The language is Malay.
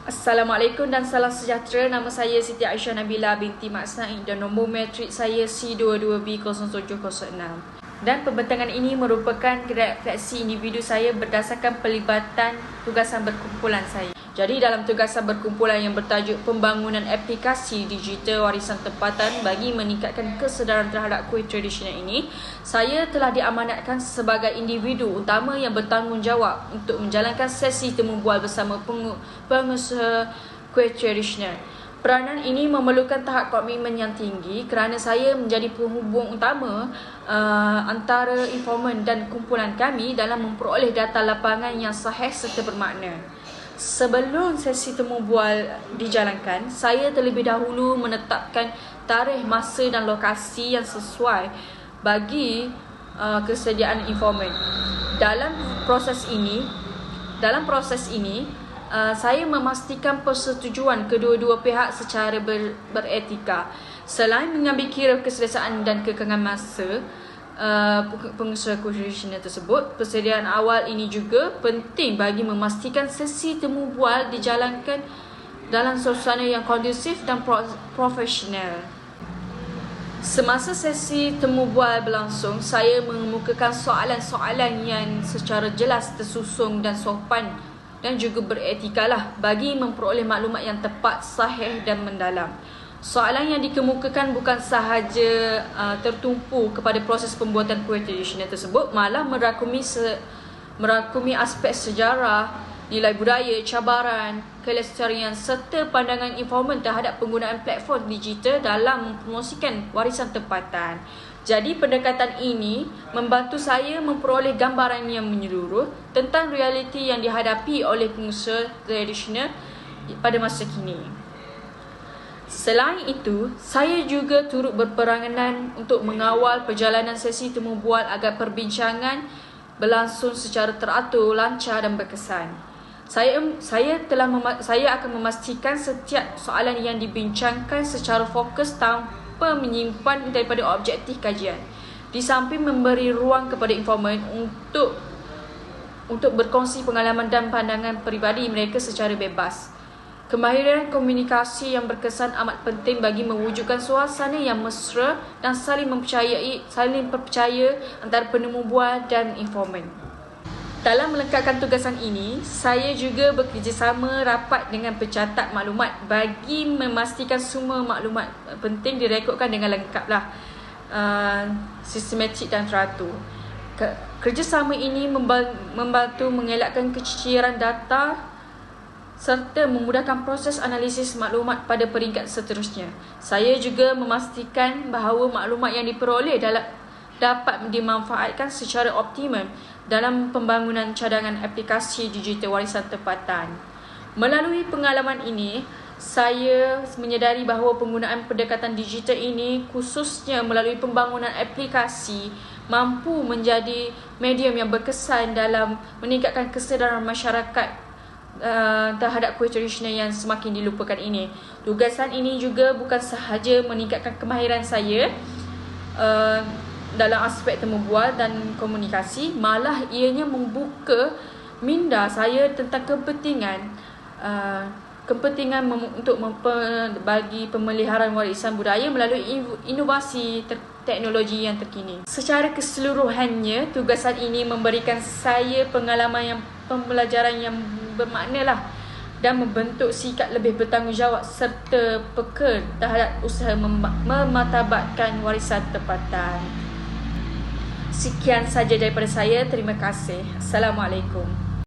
Assalamualaikum dan salam sejahtera. Nama saya Siti Aisyah Nabila binti Mak Snaik dan nombor matrik saya C22B0706. Dan pembentangan ini merupakan refleksi individu saya berdasarkan pelibatan tugasan berkumpulan saya. Jadi dalam tugasan berkumpulan yang bertajuk Pembangunan Aplikasi Digital Warisan Tempatan bagi meningkatkan kesedaran terhadap kuih tradisional ini, saya telah diamanatkan sebagai individu utama yang bertanggungjawab untuk menjalankan sesi temu bual bersama pengusaha kuih tradisional. Peranan ini memerlukan tahap komitmen yang tinggi kerana saya menjadi penghubung utama antara informan dan kumpulan kami dalam memperoleh data lapangan yang sahih serta bermakna. Sebelum sesi temu bual dijalankan, saya terlebih dahulu menetapkan tarikh, masa dan lokasi yang sesuai bagi kesediaan informan. Dalam proses ini, saya memastikan persetujuan kedua-dua pihak secara beretika. Selain mengambil kira keselesaan dan kekangan masa pengusaha tradisional tersebut, persediaan awal ini juga penting bagi memastikan sesi temu bual dijalankan dalam suasana yang kondusif dan profesional. Semasa sesi temu bual berlangsung, saya mengemukakan soalan-soalan yang secara jelas, tersusun dan sopan dan juga beretika bagi memperoleh maklumat yang tepat, sahih dan mendalam. Soalan yang dikemukakan bukan sahaja tertumpu kepada proses pembuatan kuih tradisional tersebut, malah merakumi aspek sejarah, nilai budaya, cabaran, kelestarian serta pandangan informan terhadap penggunaan platform digital dalam mempromosikan warisan tempatan. Jadi pendekatan ini membantu saya memperoleh gambaran yang menyeluruh tentang realiti yang dihadapi oleh pengusaha tradisional pada masa kini. Selain itu, saya juga turut berperanan untuk mengawal perjalanan sesi temu bual agar perbincangan berlangsung secara teratur, lancar dan berkesan. Saya akan memastikan setiap soalan yang dibincangkan secara fokus tanpa menyimpan daripada objektif kajian. Di samping memberi ruang kepada informan untuk berkongsi pengalaman dan pandangan peribadi mereka secara bebas. Kemahiran komunikasi yang berkesan amat penting bagi mewujudkan suasana yang mesra dan saling percaya antara penemu bual dan informan. Dalam melengkapkan tugasan ini, saya juga bekerjasama rapat dengan pencatat maklumat bagi memastikan semua maklumat penting direkodkan dengan lengkap sistematik dan teratur. Kerjasama ini membantu mengelakkan keciciran data serta memudahkan proses analisis maklumat pada peringkat seterusnya. Saya juga memastikan bahawa maklumat yang diperoleh dapat dimanfaatkan secara optimum dalam pembangunan cadangan aplikasi digital warisan tempatan. Melalui pengalaman ini, saya menyedari bahawa penggunaan pendekatan digital ini, khususnya melalui pembangunan aplikasi, mampu menjadi medium yang berkesan dalam meningkatkan kesedaran masyarakat terhadap kuih tradisional yang semakin dilupakan ini. Tugasan ini juga bukan sahaja meningkatkan kemahiran saya dalam aspek temu bual dan komunikasi, malah ianya membuka minda saya tentang kepentingan untuk bagi pemeliharaan warisan budaya melalui inovasi teknologi yang terkini. Secara keseluruhannya, tugasan ini memberikan saya pengalaman pembelajaran yang bermakna dan membentuk sikap lebih bertanggungjawab serta peka terhadap usaha memartabatkan warisan tempatan. Sekian saja daripada saya. Terima kasih. Assalamualaikum.